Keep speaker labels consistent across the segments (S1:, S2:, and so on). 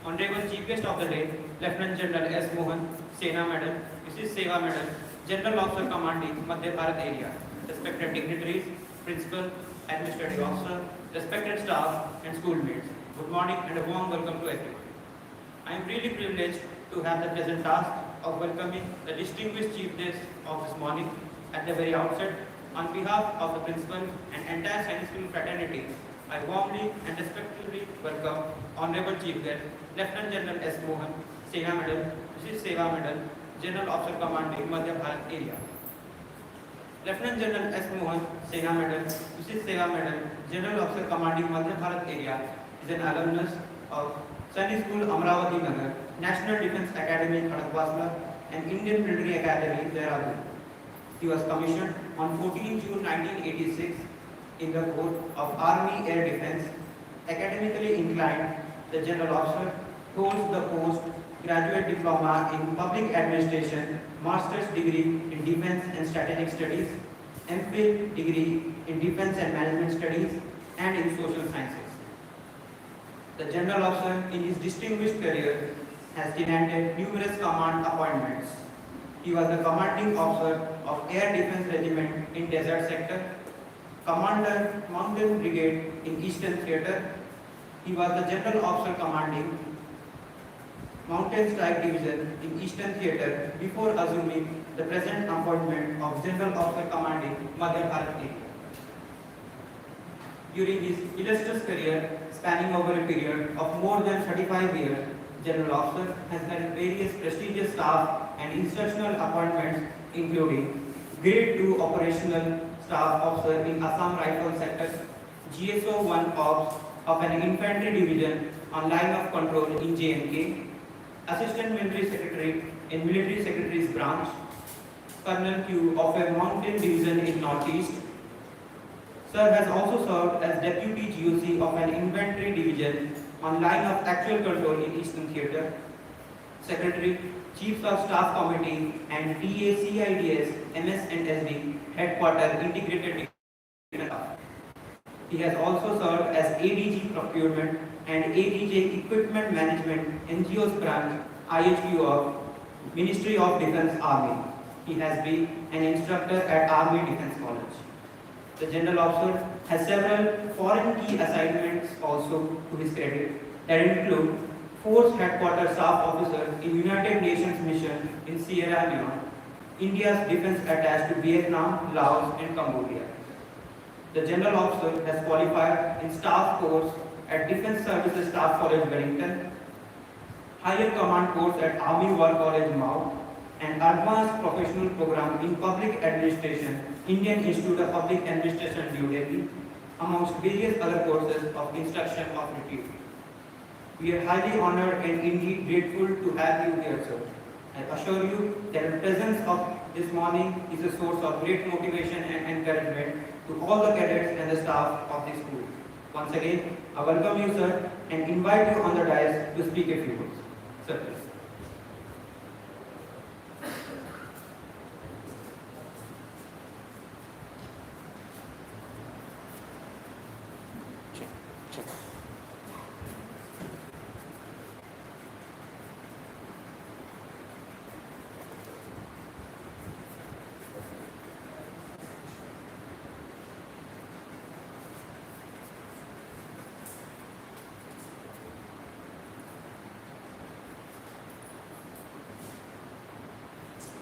S1: Honorable Chief Guest of the Day, Lieutenant General S. Mohan, Sena Medal, Mrs. Seva Medal, General Officer Commanding Madhya Bharat Area, respected dignitaries, Principal, Administrative Officer, respected staff and schoolmates. Good morning and a warm welcome to everyone. I am really privileged to have the pleasant task of welcoming the distinguished chief guest of this morning. At the very outset, on behalf of the principal and entire Science School fraternity, I warmly and respectfully welcome Honorable Chief Guest, Lieutenant General S. Mohan, Sena Medal, Mrs. Seva Medal, General Officer Commanding Madhya Bharat Area. Lieutenant General S. Mohan, Sena Medal, Mrs. Seva Medal, General Officer Commanding Madhya Bharat Area, is an alumnus of Sainik School Amravati Nagar, National Defence Academy Khadakwasla, and Indian Military Academy Dehradun. He was commissioned on 14 June 1986 in the Corps of Army Air Defence. Academically inclined, the General Officer holds the post-graduate diploma in Public Administration, Master's degree in Defence and Strategic Studies, MPhil degree in Defence and Management Studies, and in Social Sciences. The General Officer, in his distinguished career, has tenanted numerous command appointments. He was the Commanding Officer of Air Defence Regiment in Desert Sector, Commander Mountain Brigade in Eastern Theatre. He was the General Officer Commanding Mountain Strike Division in Eastern Theatre before assuming the present appointment of General Officer Commanding Madhya Bharat Area. During his illustrious career, spanning over a period of more than 35 years, General Officer has held various prestigious staff and instructional appointments, including Grade 2 Operational Staff Officer in Assam Rifle Sector, GSO 1 Ops of an Infantry Division on Line of Control in JNK, Assistant Military Secretary in Military Secretary's Branch, Colonel Q of a Mountain Division in Northeast. Sir has also served as Deputy GOC of an Infantry Division on Line of Actual Control in Eastern Theatre, Secretary, Chiefs of Staff Committee and TACIDS MS and SD Headquarter Integrated Division. He has also served as ADG Procurement and ADJ Equipment Management NGOs Branch IHQ of Ministry of Defence Army. He has been an instructor at Army Defence College. The General Officer has several foreign key assignments also to his credit that include Force Headquarters Staff Officer in United Nations Mission in Sierra Leone, India's defense attached to Vietnam, Laos and Cambodia. The General Officer has qualified in Staff Course at Defence Services Staff College, Wellington, Higher Command Course at Army War College, Mount, and Advanced Professional Program in Public Administration, Indian Institute of Public Administration, New Delhi, amongst various other courses of instruction of repute. We are highly honored and indeed grateful to have you here, sir. I assure you that the presence of this morning is a source of great motivation and encouragement to all the cadets and the staff of this school. Once again, I welcome you, sir, and invite you on the dais to speak a few words. Sir, please.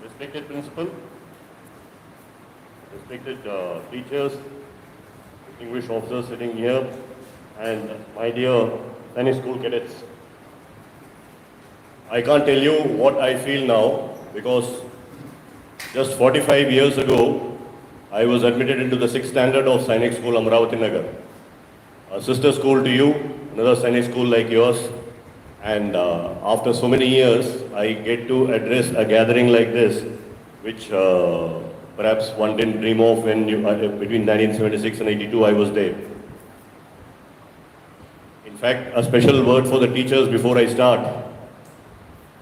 S2: Respected Principal, respected teachers, distinguished officers sitting here, and my dear Sainik School cadets. I can't tell you what I feel now because just 45 years ago, I was admitted into the 6th standard of Sainik School Amravati Nagar. A sister school to you, another Sainik school like yours. And after so many years, I get to address a gathering like this, which perhaps one didn't dream of when between 1976 and 82 I was there. In fact, a special word for the teachers before I start.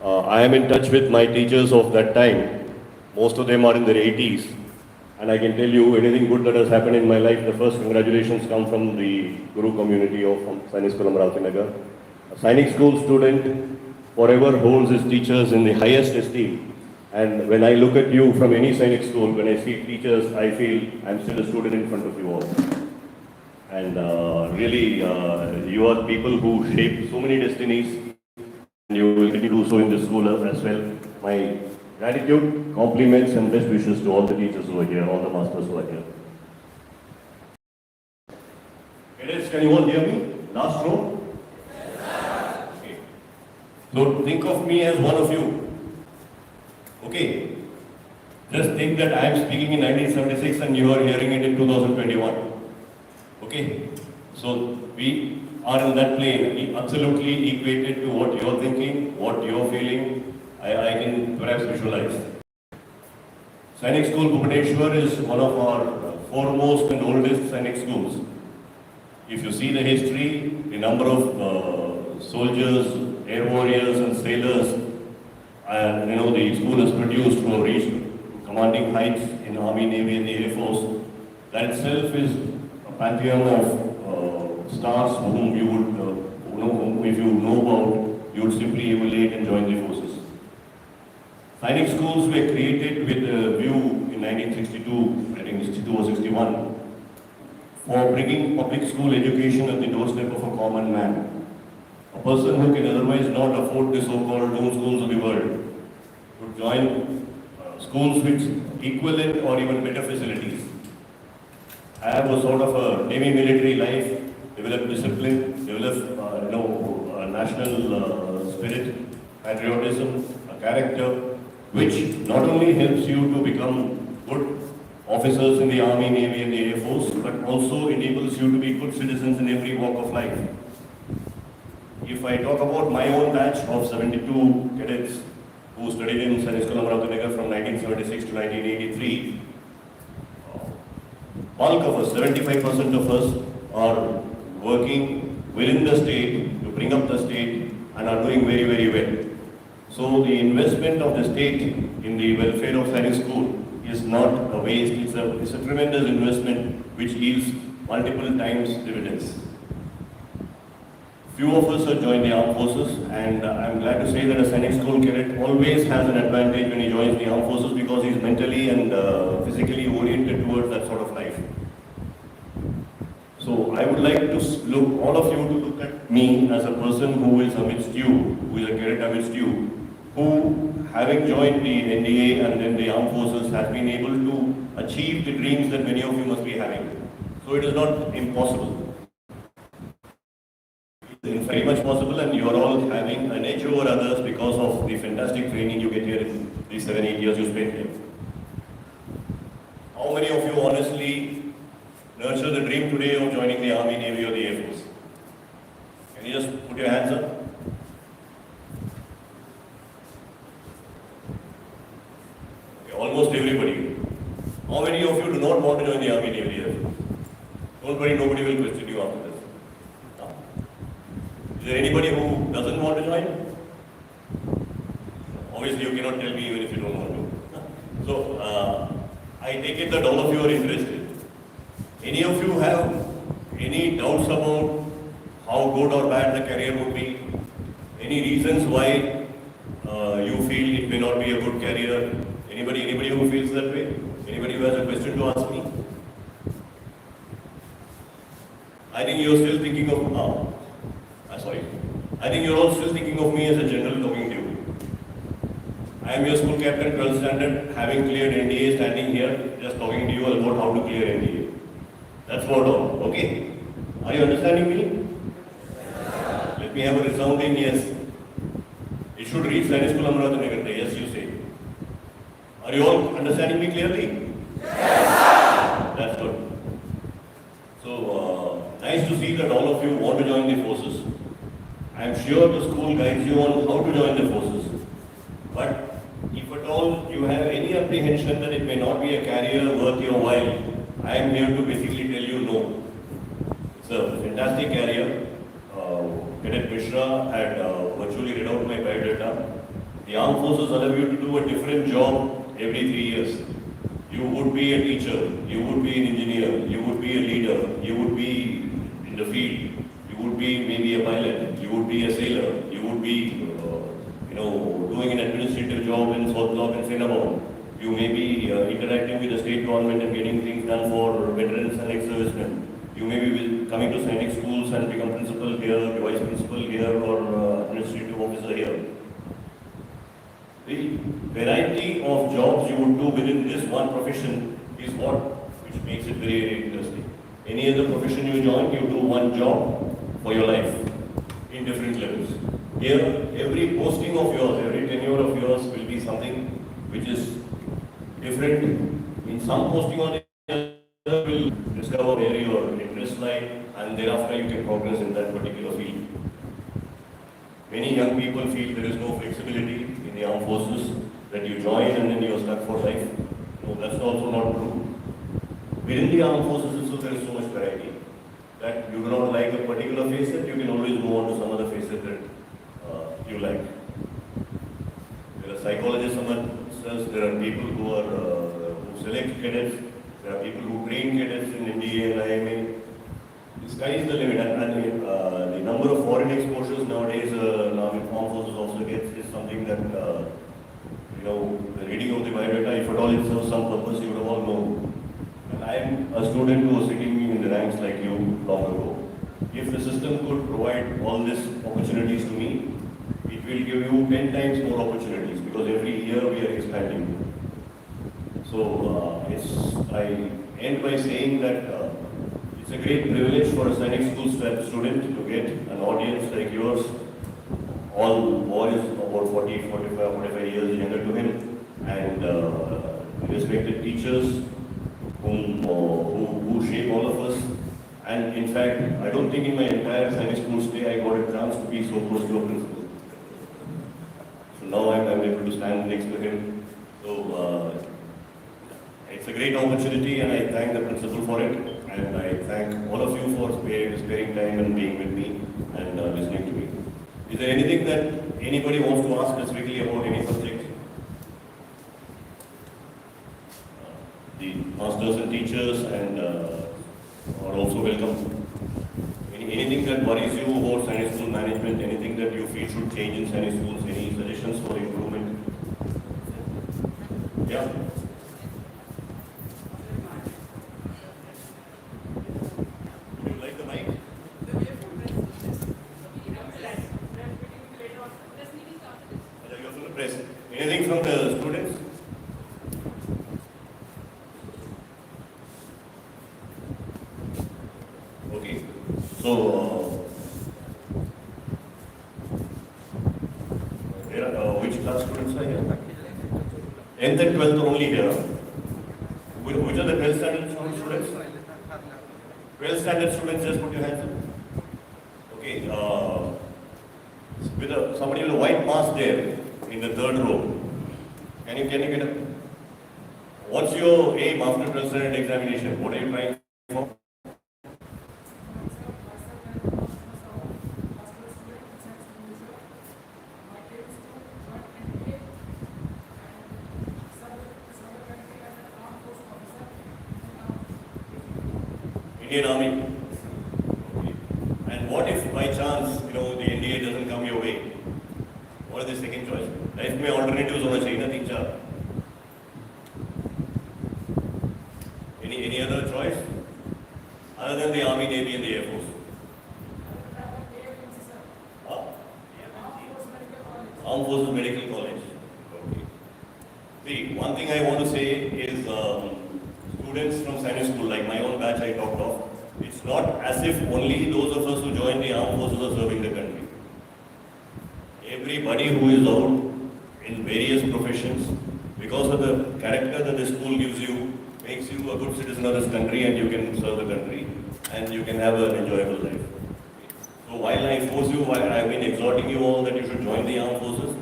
S2: I am in touch with my teachers of that time. Most of them are in their 80s. And I can tell you anything good that has happened in my life, the first congratulations come from the Guru community of Sainik School Amravati Nagar. A Sainik School student forever holds his teachers in the highest esteem. And when I look at you from any Sainik school, when I see teachers, I feel I'm still a student in front of you all. And really, you are people who shape so many destinies, and you will do so in this school as well. My gratitude, compliments, and best wishes to all the teachers who are here, all the masters who are here. Cadets, can you all hear me? Last row? Okay. So think of me as one of you. Okay. Just think that I am speaking in 1976 and you are hearing it in 2021. Okay. So we are in that plane, absolutely equated to what you're thinking, what you're feeling. I can perhaps visualize. Sainik School Bhubaneswar is one of our foremost and oldest Sainik schools. If you see the history, the number of soldiers, air warriors and sailors, and the school has produced who have reached commanding heights in Army, Navy and the Air Force, that itself is a pantheon of stars whom you would, if you know about, you would simply emulate and join the forces. Sainik schools were created with a view in 1962, I think 62 or 61, for bringing public school education at the doorstep of a common man. A person who can otherwise not afford the so-called dome schools of the world would join schools with equivalent or even better facilities. Have a sort of a Navy military life, develop discipline, develop national spirit, patriotism, a character, which not only helps you to become good officers in the Army, Navy and the Air Force, but also enables you to be good citizens in every walk of life. If I talk about my own batch of 72 cadets who studied in Sainik School Amravati Nagar from 1976 to 1983, bulk of us, 75% of us, are working within the state to bring up the state and are doing very, very well. So the investment of the state in the welfare of Sainik School is not a waste, it's a tremendous investment which yields multiple times dividends. Few of us have joined the armed forces, and I'm glad to say that a Sainik School cadet always has an advantage when he joins the armed forces because he's mentally and physically oriented towards that sort of life. So I would like to look, all of you to look at me as a person who is amidst you, who is a cadet amidst you, who, having joined the NDA and then the armed forces, has been able to achieve the dreams that many of you must be having. So it is not impossible. It is very much possible, and you are all having an edge over others because of the fantastic training you get here in the 7-8 years you spent here. How many of you honestly nurture the dream today of joining the Army, Navy or the Air Force? Can you just put your hands up? Almost everybody. How many of you do not want to join the Army, Navy, Air Force? Don't worry, nobody will question you after this. No. Is there anybody who doesn't want to join? Obviously, you cannot tell me even if you don't want to. So, I take it that all of you are interested. Any of you have any doubts about how good or bad the career would be? Any reasons why you feel it may not be a good career? Anybody who feels that way? Anybody who has a question to ask me? I think you're still thinking of, I think you're all still thinking of me as a general talking to you. I am your school captain, 12th standard, having cleared NDA, standing here, just talking to you about how to clear NDA. That's what all, okay? Are you understanding me? Let me have a resounding yes. It should reach Sainik School Amravati Nagar. Yes, you say. Are you all understanding me clearly? Yes. That's good. So, nice to see that all of you want to join the forces. I am sure the school guides you on how to join the forces. But if at all you have any apprehension that it may not be a career worth your while, I am here to basically tell you no. It's a fantastic career. Cadet Mishra had virtually read out my biodata. The armed forces allow you to do a different job every 3 years. You would be a teacher, you would be an engineer, you would be a leader, you would be in the field, you would be maybe a pilot, you would be a sailor, you would be, doing an administrative job in South Block and Cinnabon. You may be interacting with the state government and getting things done for veterans and ex-servicemen. You may be coming to Sainik schools and become principal here, vice principal here, or administrative officer here. The variety of jobs you would do within this one profession is which makes it very, very interesting. Any other profession you join, you do one job for your life in different levels. Here, every posting of yours, every tenure of yours will be something which is different. In some posting on the other, will discover where your interest lies, and thereafter you can progress in that particular field. Many young people feel there is no flexibility in the armed forces, that you join and then you are stuck for life. No, that's also not true. Within the armed forces itself, there is so much variety that you do not like a particular facet, you can always move on to some other facet that you like. There are psychologists amongst us, there are people who select cadets, there are people who train cadets in NDA and IMA. The sky is the limit, and the number of foreign exposures nowadays an armed forces also gets is something that, the reading of the biodata, if at all it serves some purpose, you would have all known. And I am a student who was sitting in the ranks like you long ago. If the system could provide all these opportunities to me, it will give you 10 times more opportunities, because every year we are expanding. So I end by saying that it's a great privilege for a Sainik school student to get an audience like yours, all boys about 40, 45, 45 years younger to him, and respected teachers who shape all of us. And in fact, I don't think in my entire Sainik school stay I got a chance to be so close to a principal. So now I'm able to stand next to him. So it's a great opportunity, and I thank the principal for it. And I thank all of you for sparing time and being with me and listening to me. Is there anything that anybody wants to ask specifically about any subject? The masters and teachers and are also welcome. Anything that worries you about Sainik school management, anything that you feel should change in Sainik schools, any suggestions for improvement? Yeah? Would you like the mic? You're from the press. Anything from the students? Okay. So, which class students are here? 10th and 12th are only here. Which are the 12th standard students? 12th standard students, just put your hands up. Okay. With somebody with a white mask there in the third row. Can you get up? What's your aim after 12th standard examination? What are you trying for? Indian Army. Okay. And what if by chance, the NDA doesn't come your way? What is the second choice? Life में alternatives होना चाहिए ना तीन चार. Any other choice? Other than the Army, Navy and the Air Force? Armed Forces Medical College. Okay. See, one thing I want to say is students from Sainik school, like my own batch I talked of, it's not as if only those of us who join the armed forces are serving the country. Everybody who is out in various professions, because of the character that the school gives you, makes you a good citizen of this country, and you can serve the country and you can have an enjoyable life. So while I force you, while I've been exhorting you all that you should join the armed forces,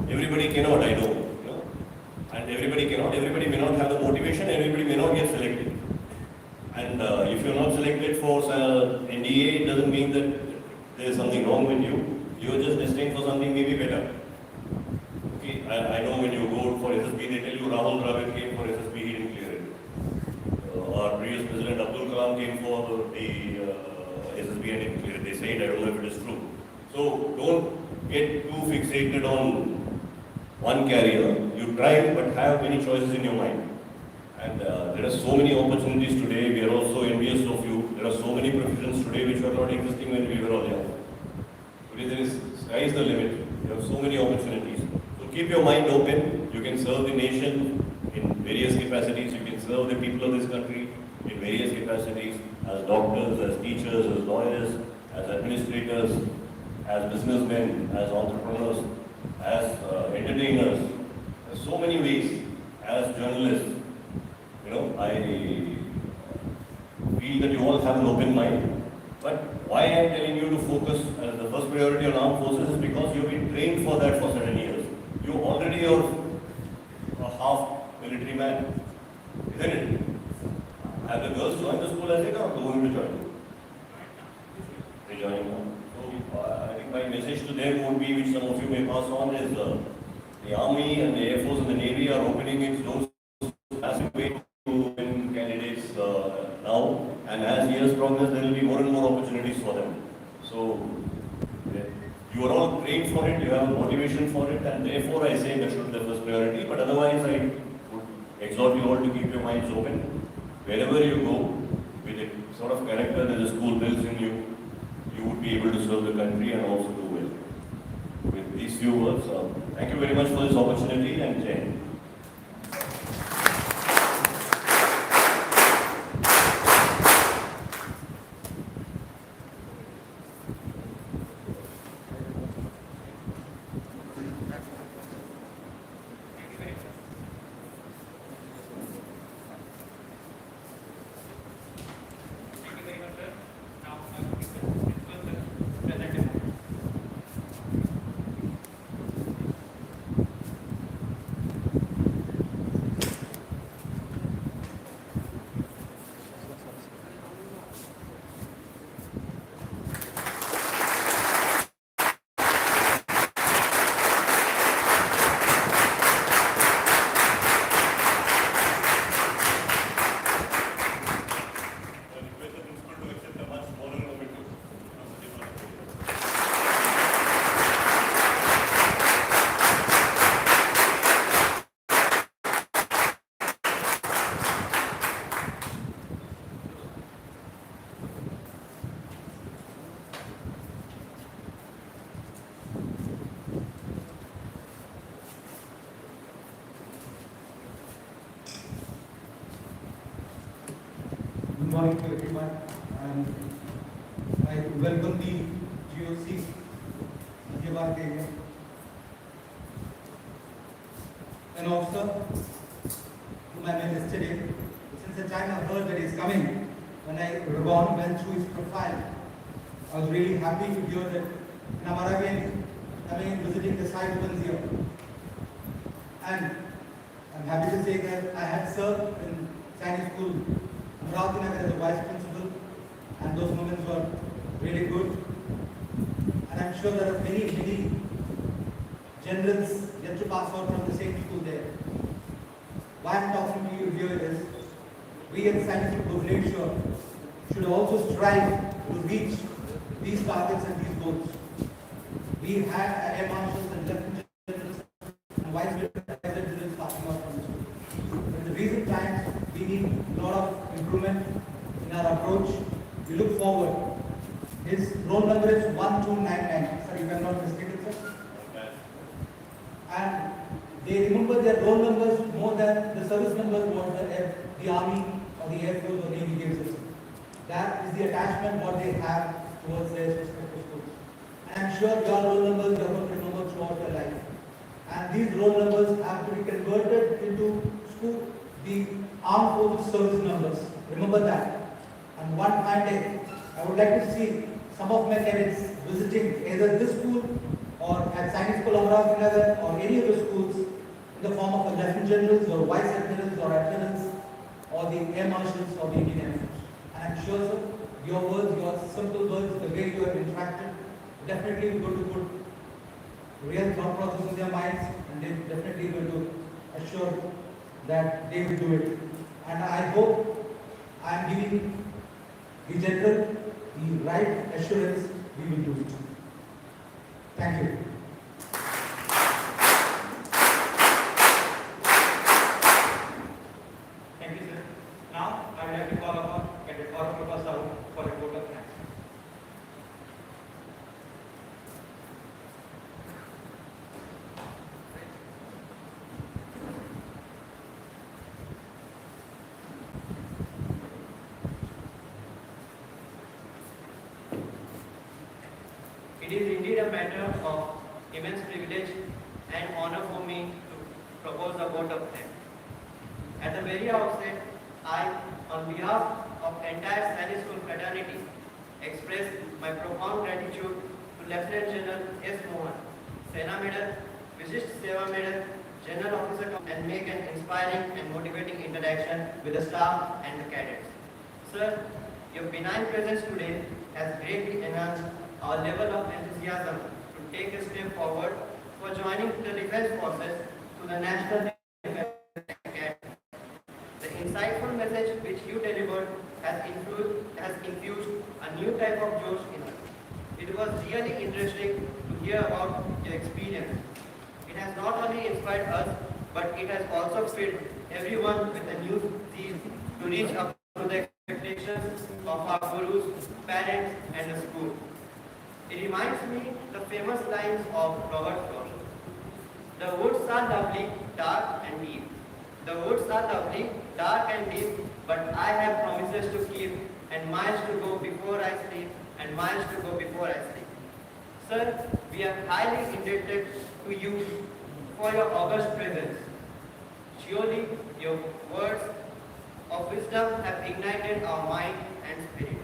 S2: everybody cannot, I know. And everybody may not have the motivation, everybody may not get selected. And if you're not selected for NDA, it doesn't mean that there's something wrong with you. You're just destined for something maybe better. Okay, I know when you go for SSB, they tell you Rahul Dravid came for SSB, he didn't clear it. Our previous president Abdul Kalam came for the SSB and didn't clear it. They say it, I don't know if it is true. So don't get too fixated on one career. You try, but have many choices in your mind. And there are so many opportunities today. We are also envious of you. There are so many professions today which were not existing when we were all young. Today there is, sky is the limit. There are so many opportunities. So keep your mind open. You can serve the nation in various capacities. You can serve the people of this country in various capacities as doctors, as teachers, as lawyers, as administrators, as businessmen, as entrepreneurs, as entertainers. There are so many ways as journalists. You know, I feel that you all have an open mind. But why I am telling you to focus as the first priority on armed forces is because you've been trained for that for 7 years. You already are a half military man, isn't it? Have the girls joined the school as they come, or going to join? They join now. So I think my message to them would be, which some of you may pass on, is the Army and the Air Force and the Navy are opening its doors as we wait to win candidates now, and as years progress, there will be more and more opportunities for them. So, you are all trained for it, you have motivation for it, and therefore I say that should be the first priority. But otherwise, I would exhort you all to keep your minds open. Wherever you go, with the sort of character that the school builds in you, you would be able to serve the country and also do well. With these few words, thank you very much for this opportunity, and Jai Hind.
S3: Good morning to everyone, and I welcome the GOC Hyderabad area. An officer whom I met yesterday, since the time I heard that he's coming, when I went through his profile, I was really happy to hear that in Amaravian coming and visiting the site once here. And I'm happy to say that I had served in Chinese school Amravati Nagar as a vice principal, and those moments were really good. And I'm sure there are many generals yet to pass out from the same school there. Why I'm talking to you here is, we at Science Bhubaneswar should also strive to reach these targets and these goals. We had air marshals and lieutenant generals and vice generals passing out from the school. But in the recent times, we need a lot of improvement in our approach. We look forward. His roll number is 1299. Sorry, if I'm not mistaken, sir. And they remember their roll numbers more than the service numbers what the Army or the Air Force or Navy gives us. That is the attachment what they have towards their respective schools. And I'm sure your roll numbers you are going to remember throughout your life. And these roll numbers have to be converted into the armed forces service numbers. Remember that. And one fine day, I would like to see some of my cadets visiting either this school or at Science School Amravati Nagar or any of the schools in the form of lieutenant generals or vice admirals or admirals or the air marshals or the Indian Air Force. And I'm sure, sir, your words, your simple words, the way you have interacted, definitely going to put real thought process in their minds, and they're definitely going to assure that they will do it. And I hope I am giving the general the right assurance we will do it. Thank you.
S1: Thank you, sir. Now, I would like to call upon Cadet Aurangzeb Sahu for a vote of thanks. It is indeed a matter of immense privilege and honor for me to propose a vote of thanks. At the very outset, I, on behalf of entire Sainik School fraternity, express my profound gratitude to Lieutenant General S. Mohan, Sena Medal, Vishisht Seva Medal, General Officer, and make an inspiring and motivating interaction with the staff and the cadets. Sir, your benign presence today has greatly enhanced our level of enthusiasm to take a step forward for joining the defense forces to the National Defense Academy. The insightful message which you delivered has infused a new type of josh in us. It was really interesting to hear about your experience. It has not only inspired us, but it has also filled everyone with a new zeal to reach up to the expectations of our gurus, parents, and the school. It reminds me the famous lines of Robert Frost. The woods are lovely, dark and deep. The woods are lovely, dark and deep, but I have promises to keep, and miles to go before I sleep, and miles to go before I sleep. Sir, we are highly indebted to you for your august presence. Surely your words of wisdom have ignited our mind and spirit,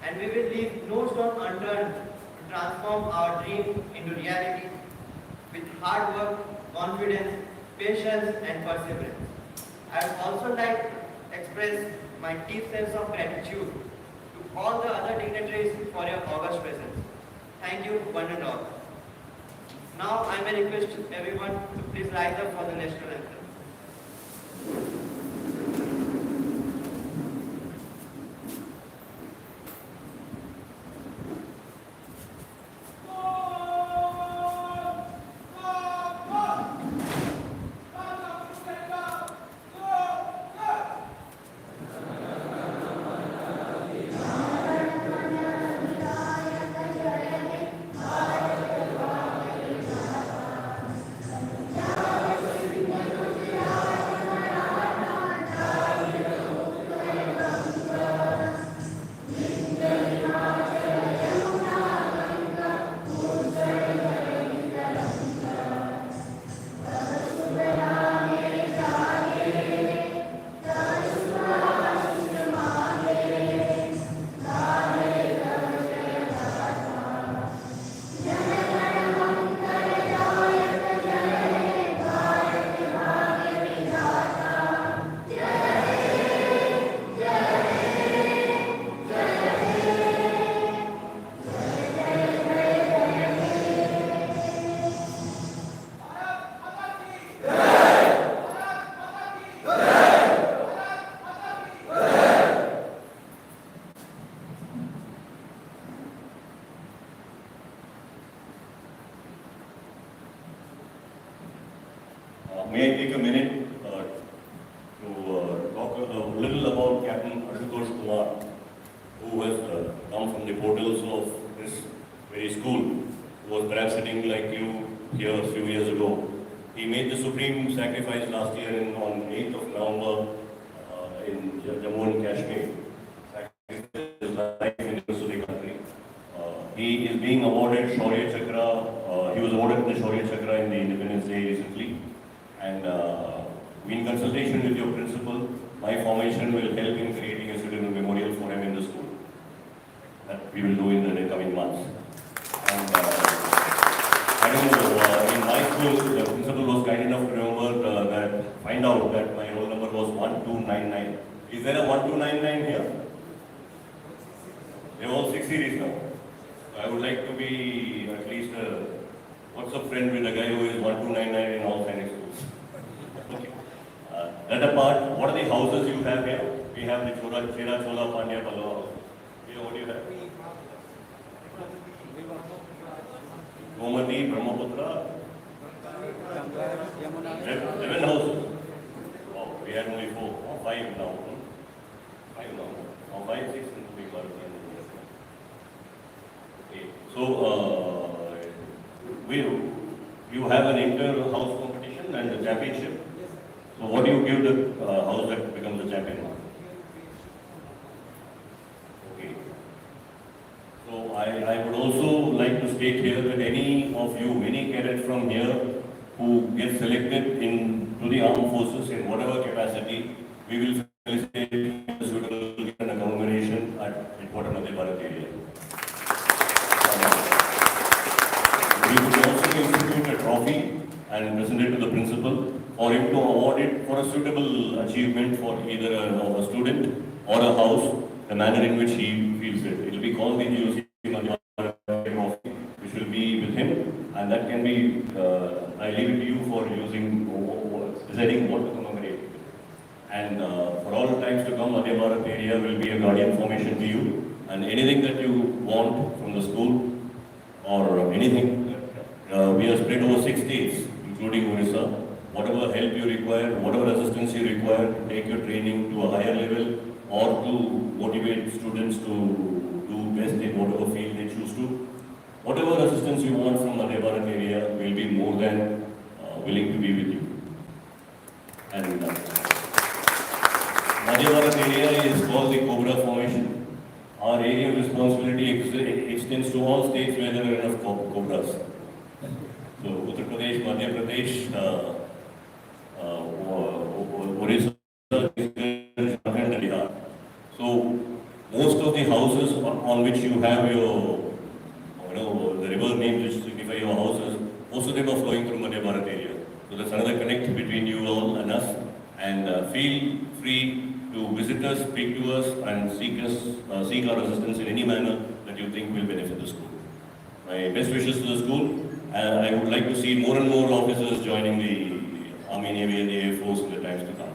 S1: and we will leave no stone unturned to transform our dream into reality with hard work, confidence, patience, and perseverance. I would also like to express my deep sense of gratitude to all the other dignitaries for your august presence. Thank you, one and all. Now I may request everyone to please rise up for the national anthem.
S2: May I take a minute to talk a little about Captain Ashutosh Kumar, who has come from the portals of this very school, who was perhaps sitting like you here a few years ago. He made the supreme sacrifice last year on 8th of November in Jammu and Kashmir. Sacrificed his life in the service of the country. He is being awarded Shaurya Chakra. He was awarded the Shaurya Chakra in the Independence Day recently. And in consultation with your principal, my formation will help in creating a suitable memorial for him in the school. That we will do in the coming months. And I don't know, in my school, the principal was kind enough to remember find out that my roll number was 1299. Is there a 1299 here? They're all 6 series now. I would like to be at least a WhatsApp friend with a guy who is 1299 in all Sainik schools. Okay. That apart, what are the houses you have here? We have the Chera Chola Pandya Pallava house. What do you have? Gomati Nadi, Brahmaputra. 11 houses. Oh, we had only 4 or 5 now. 5 now. Or 5, 6 including Bharati. Okay. So, you have an inter-house competition and a championship. So what do you give the house that becomes the champion? Okay. So I would also like to state here that any of you, any cadet from here who gets selected to the armed forces in whatever capacity, we will facilitate a suitable gift and a commemoration at Headquarters Madhya Bharat area. We would also institute a trophy and present it to the principal for him to award it for a suitable achievement for either a student or a house, the manner in which he feels it. It will be called the GOC Madhya Bharat trophy, which will be with him, and that can be, I leave it to you for deciding what to commemorate. And for all times to come, Madhya Bharat area will be a guardian formation to you, and anything that you want from the school or anything, we are spread over 6 states, including Orissa. Whatever help you require, whatever assistance you require to take your training to a higher level or to motivate students to do best in whatever field they choose to, whatever assistance you want from Madhya Bharat area, will be more than willing to be with you. And Madhya Bharat area is called the Cobra Formation. Our area of responsibility extends to all states where there are enough cobras. So Uttar Pradesh, Madhya Pradesh, Orissa, Jharkhand and Bihar. So most of the houses on which you have your, the river names which signify your houses, most of them are flowing through Madhya Bharat area. So that's another connect between you all and us. And feel free to visit us, speak to us, and seek our assistance in any manner that you think will benefit the school. My best wishes to the school. I would like to see more and more officers joining the Army, Navy and the Air Force in the times to come.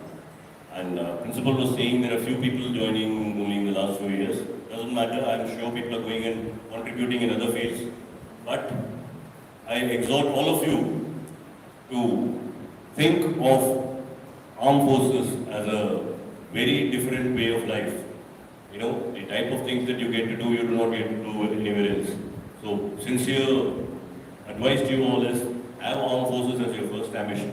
S2: And principal was saying there are few people joining only in the last few years. Doesn't matter, I'm sure people are going and contributing in other fields. But I exhort all of you to think of armed forces as a very different way of life. You know, the type of things that you get to do, you do not get to do anywhere else. So, sincere advice to you all is, have armed forces as your first ambition.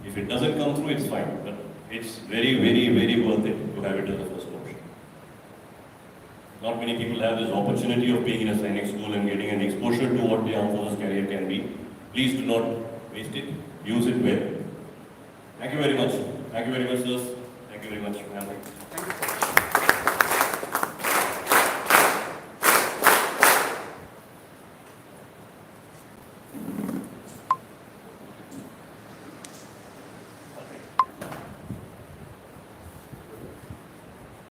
S2: If it doesn't come through, it's fine, but it's very, very, very worth it to have it as the first option. Not many people have this opportunity of being in a Sainik school and getting an exposure to what the armed forces career can be. Please do not waste it. Use it well. Thank you very much. Thank you very much, sirs. Thank you very much, ma'am.
S1: Thank you.